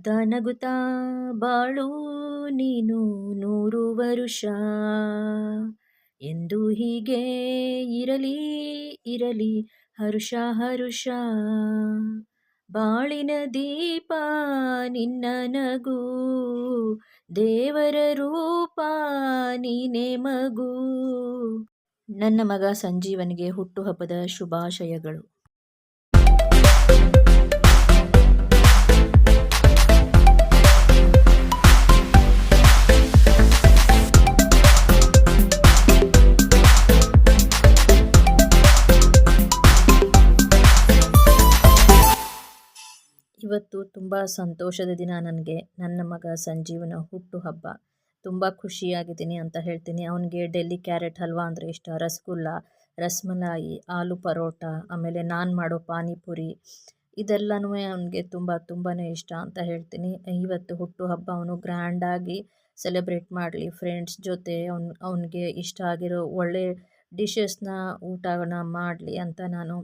ನಗುತ್ತಾ ನಗುತ್ತಾ ಬಾಳು ನೀನು 100 ವರುಷ ಎಂದು ಹೀಗೆ ಇರಲಿ ಇರಲಿ ಹರುಷ ಹರುಷ ಬಾಳಿನ ದೀಪ ನಿನ್ನ ನಗು ದೇವರ ರೂಪ ನೀನೆ ಮಗು. ನನ್ನ ಮಗ ಸಂಜೀವನಿಗೆ ಹುಟ್ಟುಹಬ್ಬದ ಶುಭಾಶಯಗಳು. ಇವತ್ತು ತುಂಬ ಸಂತೋಷದ ದಿನ. ನನಗೆ ನನ್ನ ಮಗ ಸಂಜೀವನ ಹುಟ್ಟುಹಬ್ಬ. ತುಂಬ ಖುಷಿಯಾಗಿದ್ದೀನಿ ಅಂತ ಹೇಳ್ತೀನಿ. ಅವನಿಗೆ ಡೆಲ್ಲಿ ಕ್ಯಾರೆಟ್ ಹಲ್ವಾ ಅಂದರೆ ಇಷ್ಟ, ರಸಗುಲ್ಲ, ರಸಮಲಾಯಿ, ಆಲೂ ಪರೋಟ, ಆಮೇಲೆ ನಾನು ಮಾಡೋ ಪಾನಿಪುರಿ, ಇದೆಲ್ಲನೂ ಅವನಿಗೆ ತುಂಬಾ ಇಷ್ಟ ಅಂತ ಹೇಳ್ತೀನಿ. ಇವತ್ತು ಹುಟ್ಟುಹಬ್ಬ ಅವನು ಗ್ರ್ಯಾಂಡಾಗಿ ಸೆಲೆಬ್ರೇಟ್ ಮಾಡಲಿ, ಫ್ರೆಂಡ್ಸ್ ಜೊತೆ ಅವನಿಗೆ ಇಷ್ಟ ಆಗಿರೋ ಒಳ್ಳೆ ಡಿಶಸ್ನ ಊಟನ ಮಾಡಲಿ ಅಂತ ನಾನು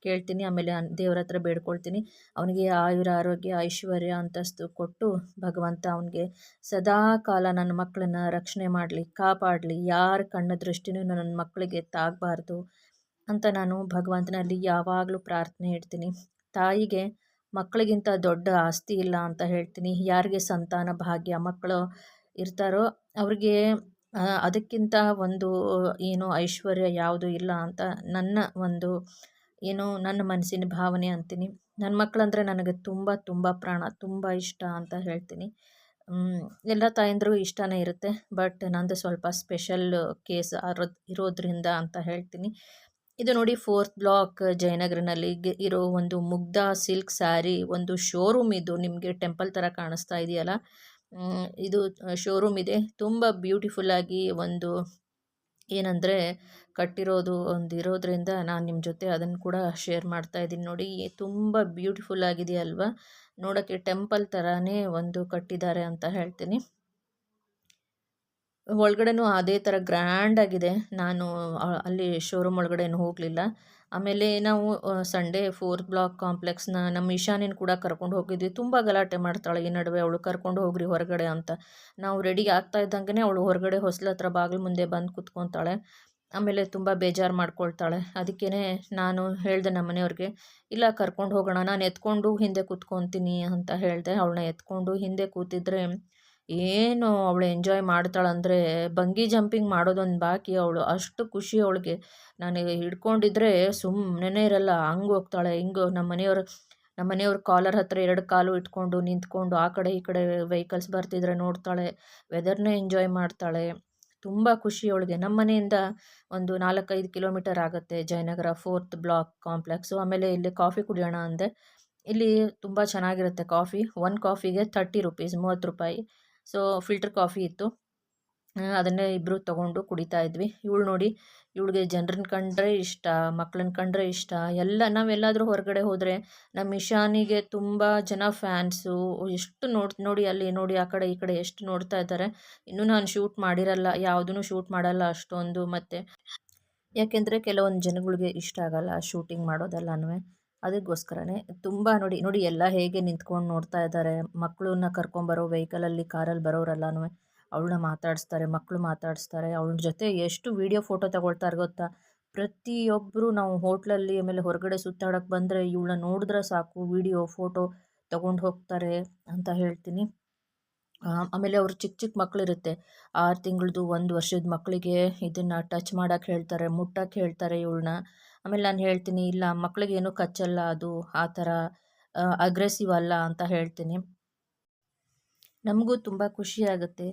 ಕೇಳ್ತೀನಿ. ಆಮೇಲೆ ದೇವ್ರ ಹತ್ರ ಬೇಡ್ಕೊಳ್ತೀನಿ. ಅವನಿಗೆ ಆಯುರ ಆರೋಗ್ಯ ಐಶ್ವರ್ಯ ಅಂತಸ್ತು ಕೊಟ್ಟು ಭಗವಂತ ಅವನಿಗೆ ಸದಾ ಕಾಲ ನನ್ನ ಮಕ್ಕಳನ್ನ ರಕ್ಷಣೆ ಮಾಡಲಿ, ಕಾಪಾಡಲಿ. ಯಾರ ಕಣ್ಣ ದೃಷ್ಟಿನೂ ನನ್ನ ಮಕ್ಕಳಿಗೆ ತಾಗಬಾರ್ದು ಅಂತ ನಾನು ಭಗವಂತನಲ್ಲಿ ಯಾವಾಗಲೂ ಪ್ರಾರ್ಥನೆ ಇಡ್ತೀನಿ. ತಾಯಿಗೆ ಮಕ್ಕಳಿಗಿಂತ ದೊಡ್ಡ ಆಸ್ತಿ ಇಲ್ಲ ಅಂತ ಹೇಳ್ತೀನಿ. ಯಾರಿಗೆ ಸಂತಾನ ಭಾಗ್ಯ ಮಕ್ಕಳು ಇರ್ತಾರೋ ಅವ್ರಿಗೆ ಅದಕ್ಕಿಂತ ಒಂದು ಐಶ್ವರ್ಯ ಯಾವುದೂ ಇಲ್ಲ ಅಂತ ನನ್ನ ಮನಸ್ಸಿನ ಭಾವನೆ ಅಂತೀನಿ. ನನ್ನ ಮಕ್ಕಳಂದರೆ ನನಗೆ ತುಂಬ ಪ್ರಾಣ, ತುಂಬ ಇಷ್ಟ ಅಂತ ಹೇಳ್ತೀನಿ. ಎಲ್ಲ ತಾಯಂದ್ರಿಗೂ ಇಷ್ಟನೇ ಇರುತ್ತೆ, ಬಟ್ ನಂದು ಸ್ವಲ್ಪ ಸ್ಪೆಷಲ್ ಕೇಸ್ ಇರೋದ್ರಿಂದ ಅಂತ ಹೇಳ್ತೀನಿ. ಇದು ನೋಡಿ, 4th ಬ್ಲಾಕ್ ಜಯನಗರನಲ್ಲಿ ಇರೋ ಒಂದು ಮುಗ್ಧ ಸಿಲ್ಕ್ ಸ್ಯಾರಿ ಒಂದು ಶೋರೂಮ್. ಇದು ನಿಮಗೆ ಟೆಂಪಲ್ ಥರ ಕಾಣಿಸ್ತಾ ಇದೆಯಲ್ಲ, ಇದು ಶೋರೂಮ್ ಇದೆ. ತುಂಬ ಬ್ಯೂಟಿಫುಲ್ಲಾಗಿ ಏನಂದರೆ ಕಟ್ಟಿರೋದು ಇರೋದ್ರಿಂದ ನಾನು ನಿಮ್ಮ ಜೊತೆ ಅದನ್ನು ಕೂಡ ಶೇರ್ ಮಾಡ್ತಾ ಇದ್ದೀನಿ. ನೋಡಿ, ತುಂಬ ಬ್ಯೂಟಿಫುಲ್ ಆಗಿದೆ ಅಲ್ವಾ? ನೋಡೋಕ್ಕೆ ಟೆಂಪಲ್ ಥರನೇ ಕಟ್ಟಿದ್ದಾರೆ ಅಂತ ಹೇಳ್ತೀನಿ. ಒಳಗಡೆನೂ ಅದೇ ಥರ ಗ್ರ್ಯಾಂಡ್ ಆಗಿದೆ. ನಾನು ಅಲ್ಲಿ ಶೋರೂಮ್ ಒಳಗಡೆ ಹೋಗಲಿಲ್ಲ. ಆಮೇಲೆ ನಾವು ಸಂಡೇ 4th ಬ್ಲಾಕ್ ಕಾಂಪ್ಲೆಕ್ಸ್ನ ನಮ್ಮ ಇಶಾನಿನ ಕೂಡ ಕರ್ಕೊಂಡು ಹೋಗಿದ್ವಿ. ತುಂಬ ಗಲಾಟೆ ಮಾಡ್ತಾಳೆ ಈ ನಡುವೆ. ಅವಳು ಕರ್ಕೊಂಡು ಹೋಗ್ರಿ ಹೊರಗಡೆ ಅಂತ. ನಾವು ರೆಡಿ ಆಗ್ತಾ ಇದ್ದಂಗೆ ಅವಳು ಹೊರಗಡೆ ಹೊಸ್ಲ ಹತ್ರ ಬಾಗಿಲು ಮುಂದೆ ಬಂದು ಕುತ್ಕೊತಾಳೆ. ಆಮೇಲೆ ತುಂಬ ಬೇಜಾರು ಮಾಡ್ಕೊಳ್ತಾಳೆ. ಅದಕ್ಕೇ ನಾನು ಹೇಳಿದೆ ನಮ್ಮ ಮನೆಯವ್ರಿಗೆ, ಇಲ್ಲ ಕರ್ಕೊಂಡು ಹೋಗೋಣ, ನಾನು ಎತ್ಕೊಂಡು ಹಿಂದೆ ಕೂತ್ಕೊತೀನಿ ಅಂತ ಹೇಳಿದೆ. ಅವಳನ್ನ ಎತ್ಕೊಂಡು ಹಿಂದೆ ಕೂತಿದ್ರೆ ಏನು ಅವಳು ಎಂಜಾಯ್ ಮಾಡ್ತಾಳಂದರೆ ಬಂಗಿ ಜಂಪಿಂಗ್ ಮಾಡೋದೊಂದು ಬಾಕಿ. ಅವಳು ಅಷ್ಟು ಖುಷಿ ಅವಳಿಗೆ. ನನಗೆ ಹಿಡ್ಕೊಂಡಿದ್ರೆ ಸುಮ್ಮನೆ ಇರಲ್ಲ, ಹಂಗೆ ಹೋಗ್ತಾಳೆ ಹಿಂಗೆ. ನಮ್ಮ ಮನೆಯವ್ರ ಕಾಲರ್ ಹತ್ರ 2 ಕಾಲು ಇಟ್ಕೊಂಡು ನಿಂತ್ಕೊಂಡು ಆ ಕಡೆ ಈ ಕಡೆ ವೆಹಿಕಲ್ಸ್ ಬರ್ತಿದ್ರೆ ನೋಡ್ತಾಳೆ. ವೆದರ್ನೇ ಎಂಜಾಯ್ ಮಾಡ್ತಾಳೆ. ತುಂಬ ಖುಷಿ ಅವಳಿಗೆ. ನಮ್ಮ ಮನೆಯಿಂದ ಒಂದು 4-5 ಕಿಲೋಮೀಟರ್ ಆಗುತ್ತೆ ಜಯನಗರ 4th ಬ್ಲಾಕ್ ಕಾಂಪ್ಲೆಕ್ಸು. ಆಮೇಲೆ ಇಲ್ಲಿ ಕಾಫಿ ಕುಡಿಯೋಣ ಅಂದೆ. ಇಲ್ಲಿ ತುಂಬ ಚೆನ್ನಾಗಿರುತ್ತೆ ಕಾಫಿ. 1 ಕಾಫಿಗೆ 30 ರೂಪೀಸ್, 30 ರೂಪಾಯಿ. ಸೊ ಫಿಲ್ಟರ್ ಕಾಫಿ ಇತ್ತು, ಅದನ್ನೇ ಇಬ್ಬರು ತೊಗೊಂಡು ಕುಡಿತಾ ಇದ್ವಿ. ಇವಳು ನೋಡಿ, ಇವಳಿಗೆ ಜನರನ್ನ ಕಂಡ್ರೆ ಇಷ್ಟ, ಮಕ್ಕಳನ್ನ ಕಂಡ್ರೆ ಇಷ್ಟ. ನಾವೆಲ್ಲಾದರೂ ಹೊರಗಡೆ ಹೋದರೆ ನಮ್ಮ ಇಶಾನಿಗೆ ತುಂಬ ಜನ ಫ್ಯಾನ್ಸು. ಎಷ್ಟು ನೋಡಿ ಅಲ್ಲಿ ನೋಡಿ, ಆ ಕಡೆ ಈ ಕಡೆ ಎಷ್ಟು ನೋಡ್ತಾ ಇದ್ದಾರೆ. ಇನ್ನೂ ನಾನು ಶೂಟ್ ಮಾಡಿರಲ್ಲ, ಯಾವುದೂ ಶೂಟ್ ಮಾಡಲ್ಲ ಅಷ್ಟೊಂದು. ಮತ್ತು ಯಾಕೆಂದರೆ ಕೆಲವೊಂದು ಜನಗಳಿಗೆ ಇಷ್ಟ ಆಗಲ್ಲ ಶೂಟಿಂಗ್ ಮಾಡೋದೆಲ್ಲನೂ. ಅದಕ್ಕೋಸ್ಕರನೇ ತುಂಬ ನೋಡಿ ಎಲ್ಲ ಹೇಗೆ ನಿಂತ್ಕೊಂಡು ನೋಡ್ತಾ ಇದ್ದಾರೆ. ಮಕ್ಕಳನ್ನ ಕರ್ಕೊಂಬರೋ ವೆಹಿಕಲಲ್ಲಿ, ಕಾರಲ್ಲಿ ಬರೋರೆಲ್ಲನೂ ಅವಳನ್ನ ಮಾತಾಡಿಸ್ತಾರೆ, ಮಕ್ಕಳು ಮಾತಾಡಿಸ್ತಾರೆ. ಅವಳ ಜೊತೆ ಎಷ್ಟು ವೀಡಿಯೋ ಫೋಟೋ ತಗೊಳ್ತಾರೆ ಗೊತ್ತಾ? ಪ್ರತಿಯೊಬ್ಬರು ನಾವು ಹೋಟ್ಲಲ್ಲಿ ಆಮೇಲೆ ಹೊರಗಡೆ ಸುತ್ತಾಡೋಕ್ಕೆ ಬಂದರೆ ಇವಳನ್ನ ನೋಡಿದ್ರೆ ಸಾಕು, ವೀಡಿಯೋ ಫೋಟೋ ತೊಗೊಂಡು ಹೋಗ್ತಾರೆ ಅಂತ ಹೇಳ್ತೀನಿ. ಆಮೇಲೆ ಅವರು ಚಿಕ್ಕ ಮಕ್ಕಳಿರುತ್ತೆ, 6 ತಿಂಗಳದ್ದು, 1 ವರ್ಷದ ಮಕ್ಕಳಿಗೆ ಇದನ್ನು ಟಚ್ ಮಾಡೋಕ್ಕೆ ಹೇಳ್ತಾರೆ, ಮುಟ್ಟಕ್ಕೆ ಹೇಳ್ತಾರೆ ಇವಳನ್ನ. ಆಮೇಲೆ ನಾನು ಹೇಳ್ತೀನಿ, ಇಲ್ಲ ಮಕ್ಕಳಿಗೇನು ಕಚ್ಚಲ್ಲ, ಅದು ಆ ಥರ ಅಗ್ರೆಸಿವ್ ಅಲ್ಲ ಅಂತ ಹೇಳ್ತೀನಿ. ನಮಗೂ ತುಂಬ ಖುಷಿ ಆಗುತ್ತೆ.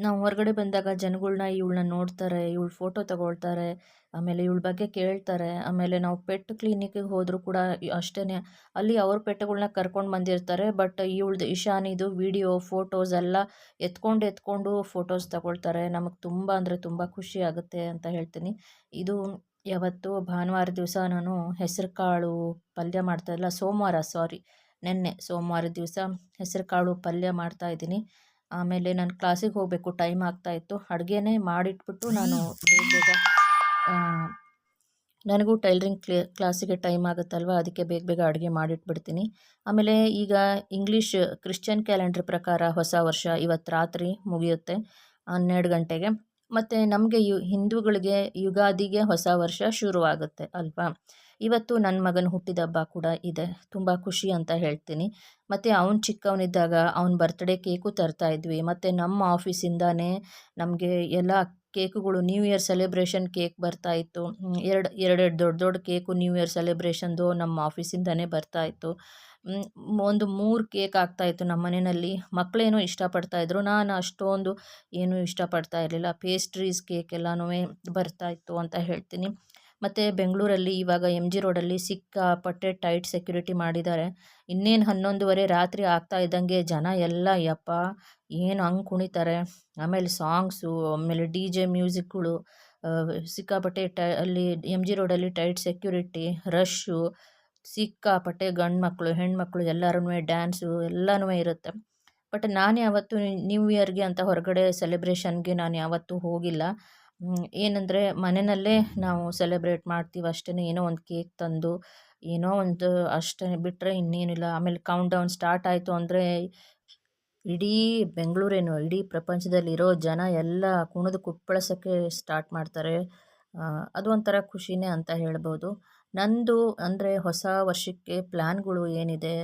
ನಾವು ಹೊರಗಡೆ ಬಂದಾಗ ಜನಗಳ್ನ ಇವಳನ್ನ ನೋಡ್ತಾರೆ, ಇವಳು ಫೋಟೋ ತಗೊಳ್ತಾರೆ, ಆಮೇಲೆ ಇವಳ ಬಗ್ಗೆ ಕೇಳ್ತಾರೆ. ಆಮೇಲೆ ನಾವು ಪೆಟ್ ಕ್ಲಿನಿಕ್ಕಿಗೆ ಹೋದರೂ ಕೂಡ ಅಷ್ಟೇ, ಅಲ್ಲಿ ಅವ್ರ ಪೆಟ್ಗಳನ್ನ ಕರ್ಕೊಂಡು ಬಂದಿರ್ತಾರೆ. ಬಟ್ ಇವಳ್ದು ಇಶಾನಿದು ವೀಡಿಯೋ ಫೋಟೋಸ್ ಎಲ್ಲ ಎತ್ಕೊಂಡು ಫೋಟೋಸ್ ತಗೊಳ್ತಾರೆ. ನಮಗೆ ತುಂಬ ಅಂದರೆ ತುಂಬ ಖುಷಿ ಆಗುತ್ತೆ ಅಂತ ಹೇಳ್ತೀನಿ. ಇದು ಯಾವತ್ತು ಭಾನುವಾರ ದಿವಸ ನಾನು ಹೆಸರು ಕಾಳು ಪಲ್ಯ ಮಾಡ್ತಾಯಿಲ್ಲ, ನೆನ್ನೆ ಸೋಮವಾರ ದಿವಸ ಹೆಸರು ಕಾಳು ಪಲ್ಯ ಮಾಡ್ತಾಯಿದ್ದೀನಿ. ಆಮೇಲೆ ನಾನು ಕ್ಲಾಸಿಗೆ ಹೋಗಬೇಕು, ಟೈಮ್ ಆಗ್ತಾಯಿತ್ತು. ಅಡುಗೆನೇ ಮಾಡಿಟ್ಬಿಟ್ಟು ನಾನು ಬೇಗ ನನಗೂ ಟೈಲರಿಂಗ್ ಕ್ಲಾಸಿಗೆ ಟೈಮ್ ಆಗುತ್ತಲ್ವ, ಅದಕ್ಕೆ ಬೇಗ ಬೇಗ ಅಡುಗೆ ಮಾಡಿಟ್ಬಿಡ್ತೀನಿ. ಆಮೇಲೆ ಈಗ ಇಂಗ್ಲೀಷ್ ಕ್ರಿಶ್ಚಿಯನ್ ಕ್ಯಾಲೆಂಡರ್ ಪ್ರಕಾರ ಹೊಸ ವರ್ಷ ಇವತ್ತು ರಾತ್ರಿ ಮುಗಿಯುತ್ತೆ 12 ಗಂಟೆಗೆ. ಮತ್ತು ನಮಗೆ ಹಿಂದೂಗಳಿಗೆ ಯುಗಾದಿಗೆ ಹೊಸ ವರ್ಷ ಶುರುವಾಗುತ್ತೆ ಅಲ್ವಾ. ಇವತ್ತು ನನ್ನ ಮಗನ ಹುಟ್ಟಿದಬ್ಬ ಕೂಡ ಇದೆ. ತುಂಬ ಖುಷಿ ಅಂತ ಹೇಳ್ತೀನಿ. ಮತ್ತು ಅವನು ಚಿಕ್ಕವನಿದ್ದಾಗ ಅವನ ಬರ್ತ್ಡೇ ಕೇಕು ತರ್ತಾ ಇದ್ವಿ. ಮತ್ತು ನಮ್ಮ ಆಫೀಸಿಂದಾನೇ ನಮಗೆ ಎಲ್ಲ ಕೇಕುಗಳು ನ್ಯೂ ಇಯರ್ ಸೆಲೆಬ್ರೇಷನ್ ಕೇಕ್ ಬರ್ತಾ ಇತ್ತು. ಎರಡೆರಡು ದೊಡ್ಡ ದೊಡ್ಡ ಕೇಕು ನ್ಯೂ ಇಯರ್ ಸೆಲೆಬ್ರೇಷನ್ದು ನಮ್ಮ ಆಫೀಸಿಂದನೇ ಬರ್ತಾ ಇತ್ತು. ಒಂದು 3 ಕೇಕ್ ಆಗ್ತಾಯಿತ್ತು ನಮ್ಮ ಮನೆಯಲ್ಲಿ. ಮಕ್ಕಳೇನೋ ಇಷ್ಟಪಡ್ತಾಯಿದ್ರು, ನಾನು ಅಷ್ಟೊಂದು ಏನೂ ಇಷ್ಟಪಡ್ತಾ ಇರಲಿಲ್ಲ. ಪೇಸ್ಟ್ರೀಸ್ ಕೇಕ್ ಎಲ್ಲನೂ ಬರ್ತಾಯಿತ್ತು ಅಂತ ಹೇಳ್ತೀನಿ. ಮತ್ತು ಬೆಂಗಳೂರಲ್ಲಿ ಇವಾಗ MG ರೋಡಲ್ಲಿ ಸಿಕ್ಕಾಪಟ್ಟೆ ಟೈಟ್ ಸೆಕ್ಯೂರಿಟಿ ಮಾಡಿದ್ದಾರೆ. ಇನ್ನೇನು 11:30 ರಾತ್ರಿ ಆಗ್ತಾ ಇದ್ದಂಗೆ ಜನ ಎಲ್ಲ ಯಪ್ಪಾ ಏನು ಹಂಗೆ ಕುಣಿತಾರೆ. ಆಮೇಲೆ ಸಾಂಗ್ಸು, ಆಮೇಲೆ DJ ಮ್ಯೂಸಿಕ್ಗಳು, ಸಿಕ್ಕಾಪಟ್ಟೆ ಅಲ್ಲಿ MG ರೋಡಲ್ಲಿ ಟೈಟ್ ಸೆಕ್ಯೂರಿಟಿ, ರಶ್ಶು, ಸಿಕ್ಕಾಪಟ್ಟೆ ಗಂಡು ಮಕ್ಕಳು ಹೆಣ್ಮಕ್ಳು ಎಲ್ಲರೂ ಡ್ಯಾನ್ಸು ಎಲ್ಲನೂ ಇರುತ್ತೆ. ಬಟ್ ನಾನು ಯಾವತ್ತೂ ನ್ಯೂ ಇಯರ್ಗೆ ಅಂತ ಹೊರಗಡೆ ಸೆಲೆಬ್ರೇಷನ್ಗೆ ನಾನು ಯಾವತ್ತೂ ಹೋಗಿಲ್ಲ. ಏನಂದರೆ ಮನೆಯಲ್ಲೇ ನಾವು ಸೆಲೆಬ್ರೇಟ್ ಮಾಡ್ತೀವಿ ಅಷ್ಟೇ. ಏನೋ ಒಂದು ಕೇಕ್ ತಂದು ಏನೋ ಒಂದು ಅಷ್ಟೇ ಬಿಟ್ಟರೆ ಇನ್ನೇನಿಲ್ಲ. ಆಮೇಲೆ ಕೌಂಟ್ ಡೌನ್ ಸ್ಟಾರ್ಟ್ ಆಯಿತು ಅಂದರೆ ಇಡೀ ಬೆಂಗಳೂರೇನು ಇಡೀ ಪ್ರಪಂಚದಲ್ಲಿರೋ ಜನ ಎಲ್ಲ ಕುಣಿದು ಕುಪ್ಪಳಿಸೋಕ್ಕೆ ಸ್ಟಾರ್ಟ್ ಮಾಡ್ತಾರೆ. ಅದು ಒಂಥರ ಖುಷಿನೇ ಅಂತ ಹೇಳ್ಬೋದು. ನಂದು ಅಂದರೆ ಹೊಸ ವರ್ಷಕ್ಕೆ ಪ್ಲ್ಯಾನ್ಗಳು ಏನಿದೆ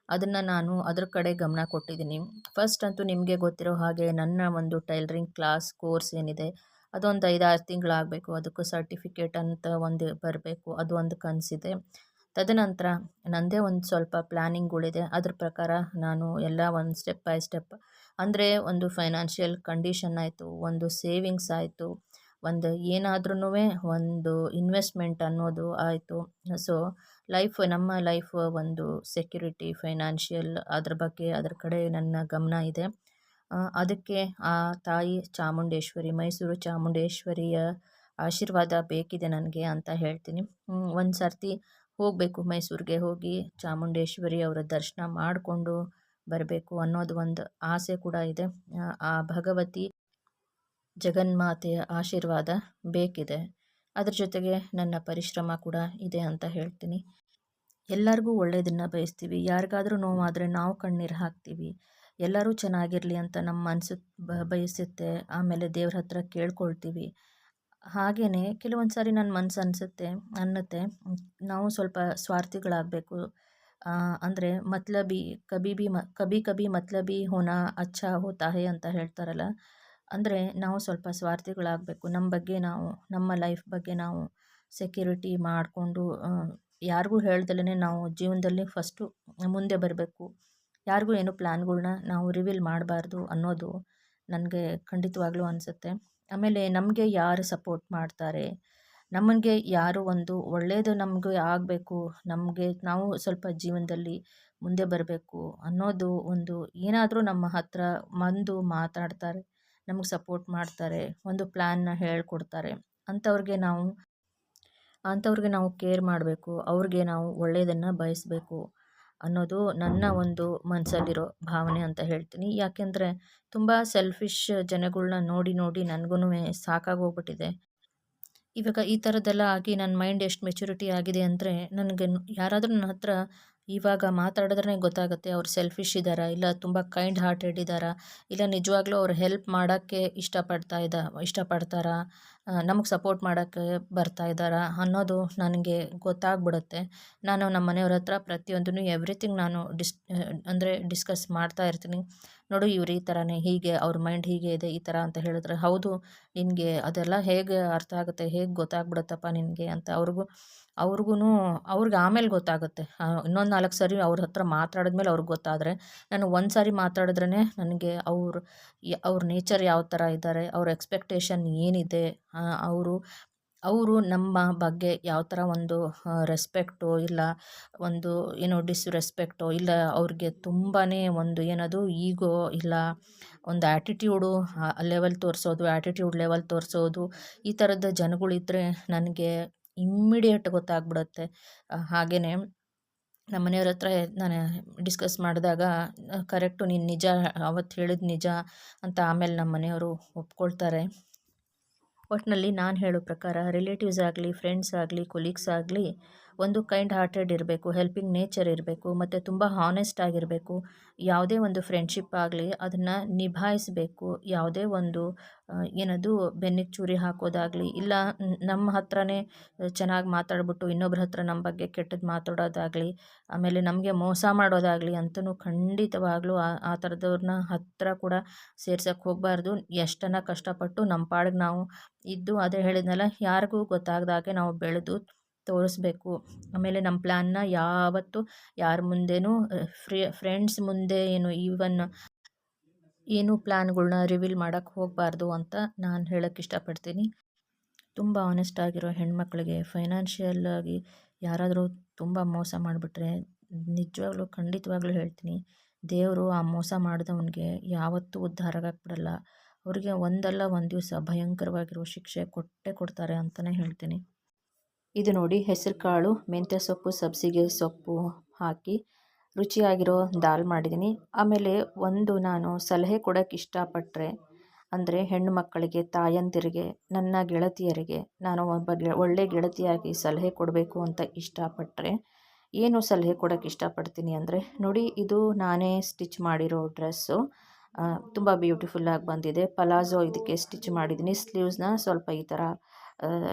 ಅದನ್ನು ನಾನು ಅದ್ರ ಕಡೆ ಗಮನ ಕೊಟ್ಟಿದ್ದೀನಿ. ಫಸ್ಟ್ ಅಂತೂ ನಿಮಗೆ ಗೊತ್ತಿರೋ ಹಾಗೆ ನನ್ನ ಒಂದು ಟೈಲರಿಂಗ್ ಕ್ಲಾಸ್ ಕೋರ್ಸ್ ಏನಿದೆ ಅದೊಂದು 5-6 ತಿಂಗಳಾಗಬೇಕು. ಅದಕ್ಕೂ ಸರ್ಟಿಫಿಕೇಟ್ ಅಂತ ಒಂದು ಬರಬೇಕು, ಅದು ಒಂದು ಕನಸಿದೆ. ತದನಂತರ ನನ್ನದೇ ಒಂದು ಸ್ವಲ್ಪ ಪ್ಲ್ಯಾನಿಂಗ್ಗಳಿದೆ. ಅದ್ರ ಪ್ರಕಾರ ನಾನು ಎಲ್ಲ ಒಂದು ಸ್ಟೆಪ್ ಬೈ ಸ್ಟೆಪ್ ಅಂದರೆ ಒಂದು ಫೈನಾನ್ಷಿಯಲ್ ಕಂಡೀಷನ್ ಆಯಿತು, ಒಂದು ಸೇವಿಂಗ್ಸ್ ಆಯಿತು, ಒಂದು ಏನಾದ್ರೂ ಒಂದು ಇನ್ವೆಸ್ಟ್ಮೆಂಟ್ ಅನ್ನೋದು ಆಯಿತು. ಸೊ ನಮ್ಮ ಲೈಫ್ ಒಂದು ಸೆಕ್ಯೂರಿಟಿ ಫೈನಾನ್ಷಿಯಲ್ ಅದ್ರ ಬಗ್ಗೆ ಅದ್ರ ಕಡೆ ನನ್ನ ಗಮನ ಇದೆ. ಅದಕ್ಕೆ ಆ ತಾಯಿ ಚಾಮುಂಡೇಶ್ವರಿ, ಮೈಸೂರು ಚಾಮುಂಡೇಶ್ವರಿಯ ಆಶೀರ್ವಾದ ಬೇಕಿದೆ ನನಗೆ ಅಂತ ಹೇಳ್ತೀನಿ. ಒಂದು ಸರ್ತಿ ಹೋಗಬೇಕು, ಮೈಸೂರಿಗೆ ಹೋಗಿ ಚಾಮುಂಡೇಶ್ವರಿ ಅವರ ದರ್ಶನ ಮಾಡಿಕೊಂಡು ಬರಬೇಕು ಅನ್ನೋದು ಒಂದು ಆಸೆ ಕೂಡ ಇದೆ. ಆ ಭಗವತಿ ಜಗನ್ಮಾತೆಯ ಆಶೀರ್ವಾದ ಬೇಕಿದೆ. ಅದ್ರ ಜೊತೆಗೆ ನನ್ನ ಪರಿಶ್ರಮ ಕೂಡ ಇದೆ ಅಂತ ಹೇಳ್ತೀನಿ. ಎಲ್ಲರಿಗೂ ಒಳ್ಳೆಯದನ್ನು ಬಯಸ್ತೀವಿ. ಯಾರಿಗಾದರೂ ನೋವಾದರೆ ನಾವು ಕಣ್ಣೀರು ಹಾಕ್ತೀವಿ. ಎಲ್ಲರೂ ಚೆನ್ನಾಗಿರಲಿ ಅಂತ ನಮ್ಮ ಮನಸ್ಸು ಬಯಸುತ್ತೆ. ಆಮೇಲೆ ದೇವ್ರ ಹತ್ರ ಕೇಳ್ಕೊಳ್ತೀವಿ. ಹಾಗೆಯೇ ಕೆಲವೊಂದು ಸಾರಿ ನನ್ನ ಮನಸ್ಸು ಅನ್ನುತ್ತೆ ನಾವು ಸ್ವಲ್ಪ ಸ್ವಾರ್ಥಿಗಳಾಗಬೇಕು. ಅಂದರೆ ಕಬಿ ಕಬಿ ಮತ್ಲಬಿ ಹೋನಾ ಅಚ್ಚಾ ಹೋತಾ ಹೈ ಅಂತ ಹೇಳ್ತಾರಲ್ಲ. ಅಂದರೆ ನಾವು ಸ್ವಲ್ಪ ಸ್ವಾರ್ಥಿಗಳಾಗಬೇಕು. ನಮ್ಮ ಬಗ್ಗೆ ನಾವು, ನಮ್ಮ ಲೈಫ್ ಬಗ್ಗೆ ನಾವು ಸೆಕ್ಯೂರಿಟಿ ಮಾಡಿಕೊಂಡು ಯಾರಿಗೂ ಹೇಳ್ದಲೇ ನಾವು ಜೀವನದಲ್ಲಿ ಫಸ್ಟು ಮುಂದೆ ಬರಬೇಕು. ಯಾರಿಗೂ ಏನು ಪ್ಲ್ಯಾನ್ಗಳ್ನ ನಾವು ರಿವೀಲ್ ಮಾಡಬಾರ್ದು ಅನ್ನೋದು ನನಗೆ ಖಂಡಿತವಾಗ್ಲೂ ಅನಿಸುತ್ತೆ. ಆಮೇಲೆ ನಮಗೆ ಯಾರು ಸಪೋರ್ಟ್ ಮಾಡ್ತಾರೆ, ನಮಗೆ ಯಾರು ಒಂದು ಒಳ್ಳೆಯದು ನಮಗೆ ಆಗಬೇಕು, ನಾವು ಸ್ವಲ್ಪ ಜೀವನದಲ್ಲಿ ಮುಂದೆ ಬರಬೇಕು ಅನ್ನೋದು ಒಂದು ಏನಾದರೂ ನಮ್ಮ ಹತ್ರ ಬಂದು ಮಾತಾಡ್ತಾರೆ, ನಮಗೆ ಸಪೋರ್ಟ್ ಮಾಡ್ತಾರೆ, ಒಂದು ಪ್ಲ್ಯಾನ್ನ ಹೇಳ್ಕೊಡ್ತಾರೆ, ಅಂಥವ್ರಿಗೆ ನಾವು ಕೇರ್ ಮಾಡಬೇಕು, ಅವ್ರಿಗೆ ನಾವು ಒಳ್ಳೆಯದನ್ನು ಬಯಸಬೇಕು ಅನ್ನೋದು ನನ್ನ ಒಂದು ಮನಸ್ಸಲ್ಲಿರೋ ಭಾವನೆ ಅಂತ ಹೇಳ್ತೀನಿ. ಯಾಕೆಂದರೆ ತುಂಬ ಸೆಲ್ಫಿಶ್ ಜನಗಳ್ನ ನೋಡಿ ನೋಡಿ ನನಗೂ ಸಾಕಾಗೋಗ್ಬಿಟ್ಟಿದೆ. ಇವಾಗ ಈ ಥರದ್ದೆಲ್ಲ ಆಗಿ ನನ್ನ ಮೈಂಡ್ ಎಷ್ಟು ಮೆಚುರಿಟಿ ಆಗಿದೆ ಅಂದರೆ ನನಗೆ ಯಾರಾದರೂ ನನ್ನ ಹತ್ರ ಇವಾಗ ಮಾತಾಡಿದ್ರೆ ಗೊತ್ತಾಗುತ್ತೆ ಅವ್ರು ಸೆಲ್ಫಿಶ್ ಇದ್ದಾರಾ, ಇಲ್ಲ ತುಂಬ ಕೈಂಡ್ ಹಾರ್ಟೆಡ್ ಇದ್ದಾರಾ, ಇಲ್ಲ ನಿಜವಾಗ್ಲೂ ಅವ್ರು ಹೆಲ್ಪ್ ಮಾಡೋಕ್ಕೆ ಇಷ್ಟಪಡ್ತಾರಾ, ನಮಗೆ ಸಪೋರ್ಟ್ ಮಾಡೋಕ್ಕೆ ಬರ್ತಾ ಇದ್ದಾರಾ ಅನ್ನೋದು ನನಗೆ ಗೊತ್ತಾಗ್ಬಿಡುತ್ತೆ. ನಾನು ನಮ್ಮ ಮನೆಯವ್ರ ಹತ್ರ ಪ್ರತಿಯೊಂದನ್ನು ಎವ್ರಿಥಿಂಗ್ ನಾನು ಡಿಸ್ಕಸ್ ಮಾಡ್ತಾ ಇರ್ತೀನಿ. ನೋಡು ಇವ್ರು ಈ ಥರನೇ, ಹೀಗೆ ಅವ್ರ ಮೈಂಡ್ ಹೀಗೆ ಇದೆ ಈ ಥರ ಅಂತ ಹೇಳಿದ್ರೆ, ಹೌದು ನಿನಗೆ ಅದೆಲ್ಲ ಹೇಗೆ ಅರ್ಥ ಆಗುತ್ತೆ, ಹೇಗೆ ಗೊತ್ತಾಗ್ಬಿಡುತ್ತಪ್ಪ ನಿನಗೆ ಅಂತ ಅವ್ರಿಗೆ ಆಮೇಲೆ ಗೊತ್ತಾಗುತ್ತೆ. ಇನ್ನೊಂದು 4 ಸರಿ ಅವ್ರ ಹತ್ರ ಮಾತಾಡಿದ್ಮೇಲೆ ಅವ್ರಿಗೆ ಗೊತ್ತಾದರೆ, ನಾನು ಒಂದು ಸಾರಿ ಮಾತಾಡಿದ್ರೇ ನನಗೆ ಅವ್ರ ನೇಚರ್ ಯಾವ ಥರ ಇದ್ದಾರೆ, ಅವ್ರ ಎಕ್ಸ್ಪೆಕ್ಟೇಷನ್ ಏನಿದೆ, ಅವರು ನಮ್ಮ ಬಗ್ಗೆ ಯಾವ ಥರ ಒಂದು ರೆಸ್ಪೆಕ್ಟು ಇಲ್ಲ ಒಂದು ಡಿಸ್ರೆಸ್ಪೆಕ್ಟು ಇಲ್ಲ, ಅವ್ರಿಗೆ ತುಂಬಾ ಒಂದು ಈಗೋ ಇಲ್ಲ ಒಂದು ಆ್ಯಟಿಟ್ಯೂಡ್ ಲೆವೆಲ್ ತೋರಿಸೋದು ಈ ಥರದ ಜನಗಳಿದ್ದರೆ ನನಗೆ ಇಮ್ಮಿಡಿಯೇಟ್ ಗೊತ್ತಾಗ್ಬಿಡುತ್ತೆ. ಹಾಗೆಯೇ ನಮ್ಮ ಮನೆಯವ್ರ ಹತ್ರ ನಾನು ಡಿಸ್ಕಸ್ ಮಾಡಿದಾಗ ಕರೆಕ್ಟು ನೀನು ನಿಜ ಅವತ್ತು ಹೇಳಿದ ನಿಜ ಅಂತ ಆಮೇಲೆ ನಮ್ಮ ಮನೆಯವರು ಒಪ್ಕೊಳ್ತಾರೆ. ಒಟ್ಟಿನಲ್ಲಿ ನಾನು ಹೇಳೋ ಪ್ರಕಾರ ರಿಲೇಟಿವ್ಸ್ ಆಗಲಿ, ಫ್ರೆಂಡ್ಸ್ ಆಗಲಿ, ಕೊಲೀಗ್ಸ್ ಆಗಲಿ ಒಂದು ಕೈಂಡ್ ಹಾರ್ಟೆಡ್ ಇರಬೇಕು, ಹೆಲ್ಪಿಂಗ್ ನೇಚರ್ ಇರಬೇಕು ಮತ್ತು ತುಂಬ ಹಾನೆಸ್ಟ್ ಆಗಿರಬೇಕು. ಯಾವುದೇ ಒಂದು ಫ್ರೆಂಡ್ಶಿಪ್ ಆಗಲಿ ಅದನ್ನು ನಿಭಾಯಿಸಬೇಕು. ಯಾವುದೇ ಒಂದು ಏನದು ಬೆನ್ನಿಗೆ ಚೂರಿ ಹಾಕೋದಾಗಲಿ, ಇಲ್ಲ ನಮ್ಮ ಹತ್ರನೇ ಚೆನ್ನಾಗಿ ಮಾತಾಡ್ಬಿಟ್ಟು ಇನ್ನೊಬ್ರ ಹತ್ರ ನಮ್ಮ ಬಗ್ಗೆ ಕೆಟ್ಟದ್ದು ಮಾತಾಡೋದಾಗಲಿ, ಆಮೇಲೆ ನಮಗೆ ಮೋಸ ಮಾಡೋದಾಗಲಿ ಅಂತೂ ಖಂಡಿತವಾಗ್ಲೂ ಆ ಥರದವ್ರನ್ನ ಹತ್ತಿರ ಕೂಡ ಸೇರ್ಸೋಕ್ಕೆ ಹೋಗಬಾರ್ದು. ಎಷ್ಟನ್ನ ಕಷ್ಟಪಟ್ಟು ನಮ್ಮ ಪಾಡಿಗೆ ನಾವು ಇದ್ದು, ಅದೇ ಹೇಳಿದ್ನಲ್ಲ, ಯಾರಿಗೂ ಗೊತ್ತಾಗದಾಗೆ ನಾವು ಬೆಳೆದು ತೋರಿಸ್ಬೇಕು. ಆಮೇಲೆ ನಮ್ಮ ಪ್ಲ್ಯಾನ್ನ ಯಾವತ್ತೂ ಯಾರ ಮುಂದೆನೂ ಫ್ರೆಂಡ್ಸ್ ಮುಂದೆ ಏನು ಪ್ಲ್ಯಾನ್ಗಳ್ನ ರಿವೀಲ್ ಮಾಡೋಕ್ಕೆ ಹೋಗಬಾರ್ದು ಅಂತ ನಾನು ಹೇಳೋಕ್ಕೆ ಇಷ್ಟಪಡ್ತೀನಿ. ತುಂಬ ಆನೆಸ್ಟ್ ಆಗಿರೋ ಹೆಣ್ಮಕ್ಳಿಗೆ ಫೈನಾನ್ಷಿಯಲ್ ಆಗಿ ಯಾರಾದರೂ ತುಂಬ ಮೋಸ ಮಾಡಿಬಿಟ್ರೆ ನಿಜವಾಗ್ಲೂ ಖಂಡಿತವಾಗ್ಲೂ ಹೇಳ್ತೀನಿ, ದೇವರು ಆ ಮೋಸ ಮಾಡಿದವನಿಗೆ ಯಾವತ್ತೂ ಉದ್ಧಾರ ಆಗಕ್ಕೆ ಅವ್ರಿಗೆ ಒಂದಲ್ಲ ಒಂದು ದಿವಸ ಭಯಂಕರವಾಗಿರೋ ಶಿಕ್ಷೆ ಕೊಟ್ಟೇ ಕೊಡ್ತಾರೆ ಅಂತಲೇ ಹೇಳ್ತೀನಿ. ಇದು ನೋಡಿ, ಹೆಸರು ಕಾಳು, ಮೆಂತ್ಯ ಸೊಪ್ಪು, ಸಬ್ಸಿಗೆ ಸೊಪ್ಪು ಹಾಕಿ ರುಚಿಯಾಗಿರೋ ದಾಲ್ ಮಾಡಿದ್ದೀನಿ. ಆಮೇಲೆ ಒಂದು ನಾನು ಸಲಹೆ ಕೊಡೋಕ್ಕೆ ಇಷ್ಟಪಟ್ಟರೆ ಅಂದರೆ ಹೆಣ್ಣು ಮಕ್ಕಳಿಗೆ, ತಾಯಂದಿರಿಗೆ, ನನ್ನ ಗೆಳತಿಯರಿಗೆ ನಾನು ಒಬ್ಬ ಒಳ್ಳೆ ಗೆಳತಿಯಾಗಿ ಸಲಹೆ ಕೊಡಬೇಕು ಅಂತ ಇಷ್ಟಪಟ್ಟರೆ ಏನು ಸಲಹೆ ಕೊಡೋಕ್ಕೆ ಇಷ್ಟಪಡ್ತೀನಿ ಅಂದರೆ, ನೋಡಿ, ಇದು ನಾನೇ ಸ್ಟಿಚ್ ಮಾಡಿರೋ ಡ್ರೆಸ್ಸು. ತುಂಬ ಬ್ಯೂಟಿಫುಲ್ಲಾಗಿ ಬಂದಿದೆ. ಪಲಾಝೋ ಇದಕ್ಕೆ ಸ್ಟಿಚ್ ಮಾಡಿದ್ದೀನಿ. ಸ್ಲೀವ್ಸ್ನ ಸ್ವಲ್ಪ ಈ ಥರ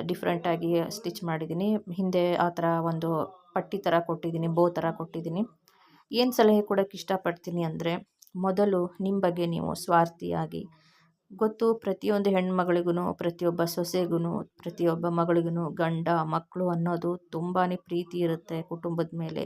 ಡಿಫ್ರೆಂಟಾಗಿ ಸ್ಟಿಚ್ ಮಾಡಿದ್ದೀನಿ. ಹಿಂದೆ ಆ ಥರ ಒಂದು ಪಟ್ಟಿ ಥರ ಕೊಟ್ಟಿದ್ದೀನಿ, ಬೋ ಥರ ಕೊಟ್ಟಿದ್ದೀನಿ. ಏನು ಸಲಹೆ ಕೊಡೋಕ್ಕೆ ಇಷ್ಟಪಡ್ತೀನಿ ಅಂದರೆ, ಮೊದಲು ನಿಮ್ಮ ಬಗ್ಗೆ ನೀವು ಸ್ವಾರ್ಥಿಯಾಗಿ, ಗೊತ್ತು ಪ್ರತಿಯೊಂದು ಹೆಣ್ಮಗಳಿಗೂ, ಪ್ರತಿಯೊಬ್ಬ ಸೊಸೆಗೂ, ಪ್ರತಿಯೊಬ್ಬ ಮಗಳಿಗೂ ಗಂಡ ಮಕ್ಕಳು ಅನ್ನೋದು ತುಂಬಾ ಪ್ರೀತಿ ಇರುತ್ತೆ ಕುಟುಂಬದ ಮೇಲೆ.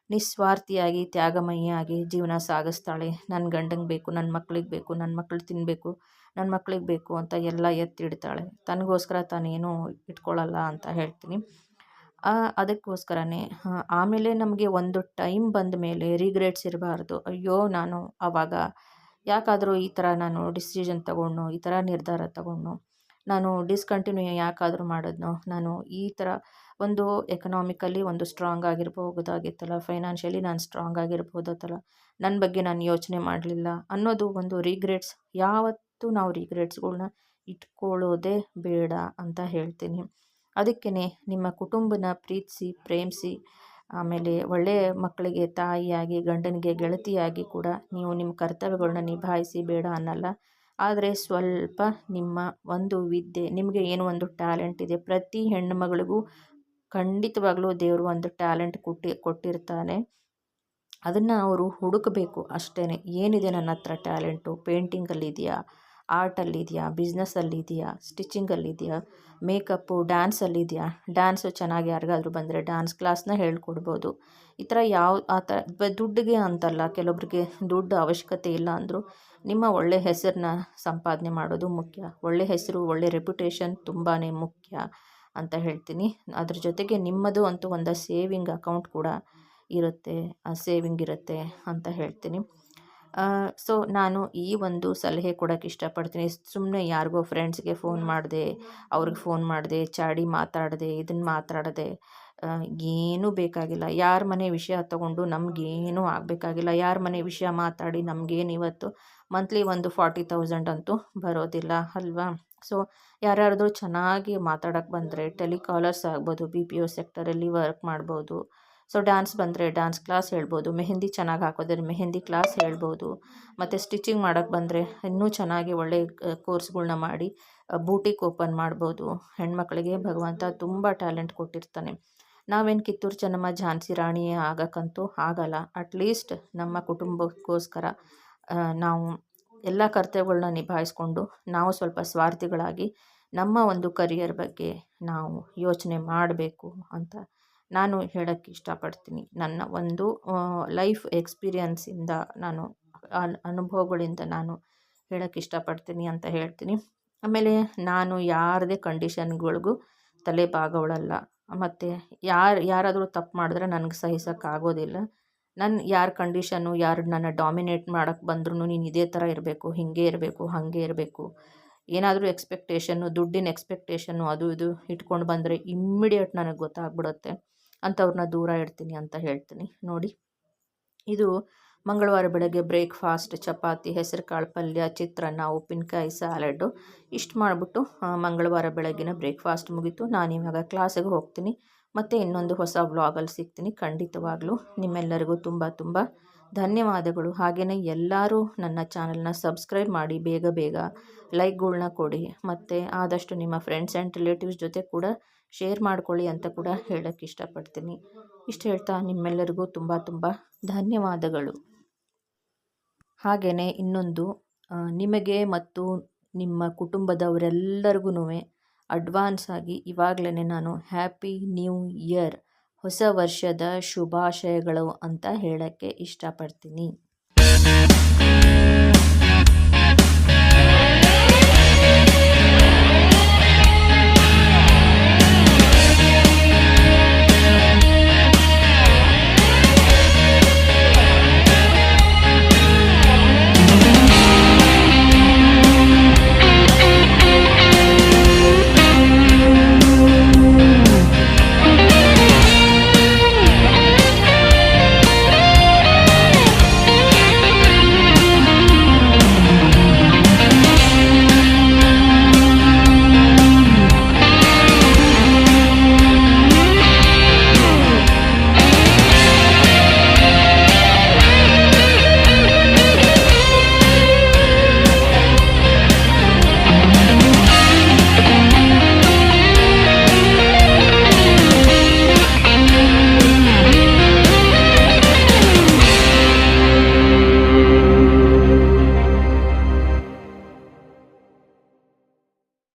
ನಿಸ್ವಾರ್ಥಿಯಾಗಿ, ತ್ಯಾಗಮಯಿಯಾಗಿ ಜೀವನ ಸಾಗಿಸ್ತಾಳೆ. ನನ್ನ ಗಂಡಂಗೆ ಬೇಕು, ನನ್ನ ಮಕ್ಳಿಗೆ ಬೇಕು, ನನ್ನ ಮಕ್ಳು ತಿನ್ನಬೇಕು, ನನ್ನ ಮಕ್ಳಿಗೆ ಬೇಕು ಅಂತ ಎಲ್ಲ ಎತ್ತಿಡ್ತಾಳೆ. ತನಗೋಸ್ಕರ ತಾನೇನು ಇಟ್ಕೊಳ್ಳಲ್ಲ ಅಂತ ಹೇಳ್ತೀನಿ. ಅದಕ್ಕೋಸ್ಕರನೇ ಆಮೇಲೆ ನಮಗೆ ಒಂದು ಟೈಮ್ ಬಂದ ಮೇಲೆ ರಿಗ್ರೆಟ್ಸ್ ಇರಬಾರ್ದು. ಅಯ್ಯೋ, ನಾನು ಆವಾಗ ಯಾಕಾದರೂ ಈ ಥರ ನಾನು ಡಿಸಿಷನ್ ತಗೊಂಡು, ಈ ಥರ ನಿರ್ಧಾರ ತಗೊಂಡು, ನಾನು ಡಿಸ್ಕಂಟಿನ್ಯೂ ಯಾಕಾದರೂ ಮಾಡಿದ್ನೋ, ನಾನು ಈ ಥರ ಒಂದು ಎಕನಾಮಿಕಲಿ ಒಂದು ಸ್ಟ್ರಾಂಗ್ ಆಗಿರ್ಬೋದಾಗಿತ್ತಲ್ಲ, ಫೈನಾನ್ಷಿಯಲಿ ನಾನು ಸ್ಟ್ರಾಂಗ್ ಆಗಿರ್ಬೋದತ್ತಲ್ಲ, ನನ್ನ ಬಗ್ಗೆ ನಾನು ಯೋಚನೆ ಮಾಡಲಿಲ್ಲ ಅನ್ನೋದು ಒಂದು ರಿಗ್ರೆಟ್ಸ್. ಯಾವತ್ತೂ ನಾವು ರಿಗ್ರೆಟ್ಸ್ಗಳ್ನ ಇಟ್ಕೊಳ್ಳೋದೇ ಬೇಡ ಅಂತ ಹೇಳ್ತೀನಿ. ಅದಕ್ಕೇ ನಿಮ್ಮ ಕುಟುಂಬನ ಪ್ರೀತಿಸಿ, ಪ್ರೇಮಿಸಿ, ಆಮೇಲೆ ಒಳ್ಳೆಯ ಮಕ್ಕಳಿಗೆ ತಾಯಿಯಾಗಿ, ಗಂಡನಿಗೆ ಗೆಳತಿಯಾಗಿ ಕೂಡ ನೀವು ನಿಮ್ಮ ಕರ್ತವ್ಯಗಳನ್ನ ನಿಭಾಯಿಸಿ, ಬೇಡ ಅನ್ನಲ್ಲ. ಆದರೆ ಸ್ವಲ್ಪ ನಿಮ್ಮ ಒಂದು ವಿದ್ಯೆ, ನಿಮಗೆ ಏನೋ ಒಂದು ಟ್ಯಾಲೆಂಟ್ ಇದೆ. ಪ್ರತಿ ಹೆಣ್ಣು ಮಗಳಿಗೂ ಖಂಡಿತವಾಗ್ಲೂ ದೇವರು ಒಂದು ಟ್ಯಾಲೆಂಟ್ ಕೊಟ್ಟಿರ್ತಾನೆ. ಅದನ್ನು ಅವರು ಹುಡುಕಬೇಕು ಅಷ್ಟೇ. ಏನಿದೆ ನನ್ನ ಹತ್ರ ಟ್ಯಾಲೆಂಟು? ಪೇಂಟಿಂಗಲ್ಲಿದೆಯಾ, ಆರ್ಟಲ್ಲಿದೆಯಾ, ಬಿಸ್ನೆಸ್ಸಲ್ಲಿದೆಯಾ, ಸ್ಟಿಚಿಂಗಲ್ಲಿದೆಯಾ, ಮೇಕಪ್ಪು, ಡ್ಯಾನ್ಸಲ್ಲಿದೆಯಾ? ಡ್ಯಾನ್ಸು ಚೆನ್ನಾಗಿ ಯಾರಿಗಾದ್ರೂ ಬಂದರೆ ಡ್ಯಾನ್ಸ್ ಕ್ಲಾಸ್ನ ಹೇಳ್ಕೊಡ್ಬೋದು. ಈ ಥರ ಆ ಥರ ದುಡ್ಡಿಗೆ ಅಂತಲ್ಲ, ಕೆಲವೊಬ್ರಿಗೆ ದುಡ್ಡು ಅವಶ್ಯಕತೆ ಇಲ್ಲ ಅಂದರೂ ನಿಮ್ಮ ಒಳ್ಳೆಯ ಹೆಸರನ್ನ ಸಂಪಾದನೆ ಮಾಡೋದು ಮುಖ್ಯ. ಒಳ್ಳೆಯ ಹೆಸರು, ಒಳ್ಳೆಯ ರೆಪ್ಯುಟೇಷನ್ ತುಂಬಾ ಮುಖ್ಯ ಅಂತ ಹೇಳ್ತೀನಿ. ಅದ್ರ ಜೊತೆಗೆ ನಿಮ್ಮದು ಅಂತೂ ಒಂದು ಸೇವಿಂಗ್ ಅಕೌಂಟ್ ಕೂಡ ಇರುತ್ತೆ, ಸೇವಿಂಗ್ ಇರುತ್ತೆ ಅಂತ ಹೇಳ್ತೀನಿ. ಸೊ ನಾನು ಈ ಒಂದು ಸಲಹೆ ಕೊಡೋಕ್ಕೆ ಇಷ್ಟಪಡ್ತೀನಿ. ಸುಮ್ಮನೆ ಯಾರಿಗೋ ಫ್ರೆಂಡ್ಸ್ಗೆ ಫೋನ್ ಮಾಡಿದೆ, ಅವ್ರಿಗೆ ಫೋನ್ ಮಾಡಿದೆ, ಚಾಡಿ ಮಾತಾಡಿದೆ, ಇದನ್ನು ಮಾತಾಡಿದೆ, ಏನೂ ಬೇಕಾಗಿಲ್ಲ. ಯಾರ ಮನೆ ವಿಷಯ ತಗೊಂಡು ನಮಗೇನೂ ಆಗಬೇಕಾಗಿಲ್ಲ. ಯಾರ ಮನೆ ವಿಷಯ ಮಾತಾಡಿ ನಮಗೇನು ಇವತ್ತು ಮಂತ್ಲಿ ಒಂದು 40,000 ಅಂತೂ ಬರೋದಿಲ್ಲ ಅಲ್ವಾ? ಸೊ ಯಾರಾದರೂ ಚೆನ್ನಾಗಿ ಮಾತಾಡೋಕ್ಕೆ ಬಂದರೆ ಟೆಲಿಕಾಲರ್ಸ್ ಆಗ್ಬೋದು, BPO ಸೆಕ್ಟರಲ್ಲಿ ವರ್ಕ್ ಮಾಡ್ಬೋದು. ಸೊ ಡ್ಯಾನ್ಸ್ ಬಂದರೆ ಡ್ಯಾನ್ಸ್ ಕ್ಲಾಸ್ ಹೇಳ್ಬೋದು, ಮೆಹಂದಿ ಚೆನ್ನಾಗಿ ಹಾಕೋದ್ರೆ ಮೆಹಂದಿ ಕ್ಲಾಸ್ ಹೇಳ್ಬೋದು, ಮತ್ತು ಸ್ಟಿಚಿಂಗ್ ಮಾಡೋಕ್ಕೆ ಬಂದರೆ ಇನ್ನೂ ಚೆನ್ನಾಗಿ ಒಳ್ಳೆಯ ಕೋರ್ಸ್ಗಳ್ನ ಮಾಡಿ ಬೂಟಿಕ್ ಓಪನ್ ಮಾಡ್ಬೋದು. ಹೆಣ್ಮಕ್ಳಿಗೆ ಭಗವಂತ ತುಂಬ ಟ್ಯಾಲೆಂಟ್ ಕೊಟ್ಟಿರ್ತಾನೆ. ನಾವೇನು ಕಿತ್ತೂರು ಚೆನ್ನಮ್ಮ, ಝಾನ್ಸಿ ರಾಣಿಯೇ ಆಗೋಕ್ಕಂತೂ ಆಗಲ್ಲ. ಅಟ್ಲೀಸ್ಟ್ ನಮ್ಮ ಕುಟುಂಬಕ್ಕೋಸ್ಕರ ನಾವು ಎಲ್ಲ ಕರ್ತವ್ಯಗಳನ್ನ ನಿಭಾಯಿಸ್ಕೊಂಡು ನಾವು ಸ್ವಲ್ಪ ಸ್ವಾರ್ಥಿಗಳಾಗಿ ನಮ್ಮ ಒಂದು ಕರಿಯರ್ ಬಗ್ಗೆ ನಾವು ಯೋಚನೆ ಮಾಡಬೇಕು ಅಂತ ನಾನು ಹೇಳೋಕ್ಕೆ ಇಷ್ಟಪಡ್ತೀನಿ. ನನ್ನ ಒಂದು ಲೈಫ್ ಎಕ್ಸ್ಪೀರಿಯನ್ಸಿಂದ, ನಾನು ಅನುಭವಗಳಿಂದ ನಾನು ಹೇಳೋಕ್ಕೆ ಇಷ್ಟಪಡ್ತೀನಿ ಅಂತ ಹೇಳ್ತೀನಿ. ಆಮೇಲೆ ನಾನು ಯಾರದೇ ಕಂಡೀಷನ್ಗಳಿಗೂ ತಲೆ ಬಾಗೋಳಲ್ಲ. ಮತ್ತು ಯಾರಾದರೂ ತಪ್ಪು ಮಾಡಿದ್ರೆ ನನಗೆ ಸಹಿಸೋಕ್ಕಾಗೋದಿಲ್ಲ. ಯಾರ ಕಂಡೀಷನ್ನು, ಯಾರು ನನ್ನ ಡಾಮಿನೇಟ್ ಮಾಡೋಕ್ಕೆ ಬಂದ್ರೂ ನೀನು ಇದೇ ಥರ ಇರಬೇಕು, ಹೀಗೆ ಇರಬೇಕು, ಹಾಗೆ ಇರಬೇಕು, ಏನಾದರೂ ಎಕ್ಸ್ಪೆಕ್ಟೇಷನ್ನು, ದುಡ್ಡಿನ ಎಕ್ಸ್ಪೆಕ್ಟೇಷನ್ನು ಅದು ಇದು ಇಟ್ಕೊಂಡು ಬಂದರೆ ಇಮ್ಮಿಡಿಯೇಟ್ ನನಗೆ ಗೊತ್ತಾಗ್ಬಿಡುತ್ತೆ. ಅಂಥವ್ರನ್ನ ದೂರ ಇಡ್ತೀನಿ ಅಂತ ಹೇಳ್ತೀನಿ. ನೋಡಿ, ಇದು ಮಂಗಳವಾರ ಬೆಳಗ್ಗೆ ಬ್ರೇಕ್ಫಾಸ್ಟ್ ಚಪಾತಿ, ಹೆಸರುಕಾಳು ಪಲ್ಯ, ಚಿತ್ರಾನ್ನ, ಉಪ್ಪಿನಕಾಯಿ, ಸ್ಯಾಲಡ್ಡು ಇಷ್ಟು ಮಾಡಿಬಿಟ್ಟು ಮಂಗಳವಾರ ಬೆಳಗ್ಗಿನ ಬ್ರೇಕ್ಫಾಸ್ಟ್ ಮುಗೀತು. ನಾನಿವಾಗ ಕ್ಲಾಸಿಗೆ ಹೋಗ್ತೀನಿ. ಮತ್ತು ಇನ್ನೊಂದು ಹೊಸ ವ್ಲಾಗಲ್ಲಿ ಸಿಗ್ತೀನಿ. ಖಂಡಿತವಾಗ್ಲೂ ನಿಮ್ಮೆಲ್ಲರಿಗೂ ತುಂಬ ತುಂಬ ಧನ್ಯವಾದಗಳು. ಹಾಗೆಯೇ ಎಲ್ಲರೂ ನನ್ನ ಚಾನಲ್ನ ಸಬ್ಸ್ಕ್ರೈಬ್ ಮಾಡಿ, ಬೇಗ ಬೇಗ ಲೈಕ್ಗಳ್ನ ಕೊಡಿ, ಮತ್ತು ಆದಷ್ಟು ನಿಮ್ಮ ಫ್ರೆಂಡ್ಸ್ ಆ್ಯಂಡ್ ರಿಲೇಟಿವ್ಸ್ ಜೊತೆ ಕೂಡ ಶೇರ್ ಮಾಡ್ಕೊಳ್ಳಿ ಅಂತ ಕೂಡ ಹೇಳೋಕ್ಕೆ ಇಷ್ಟಪಡ್ತೀನಿ. ಇಷ್ಟು ಹೇಳ್ತಾ ನಿಮ್ಮೆಲ್ಲರಿಗೂ ತುಂಬ ತುಂಬ ಧನ್ಯವಾದಗಳು. ಹಾಗೆಯೇ ಇನ್ನೊಂದು ನಿಮಗೆ ಮತ್ತು ನಿಮ್ಮ ಕುಟುಂಬದವರೆಲ್ಲರಿಗೂ ಅಡ್ವಾನ್ಸ್ ಆಗಿ ಇವಾಗಲೇ ನಾನು ಹ್ಯಾಪಿ ನ್ಯೂ ಇಯರ್, ಹೊಸ ವರ್ಷದ ಶುಭಾಶಯಗಳು ಅಂತ ಹೇಳೋಕ್ಕೆ ಇಷ್ಟಪಡ್ತೀನಿ.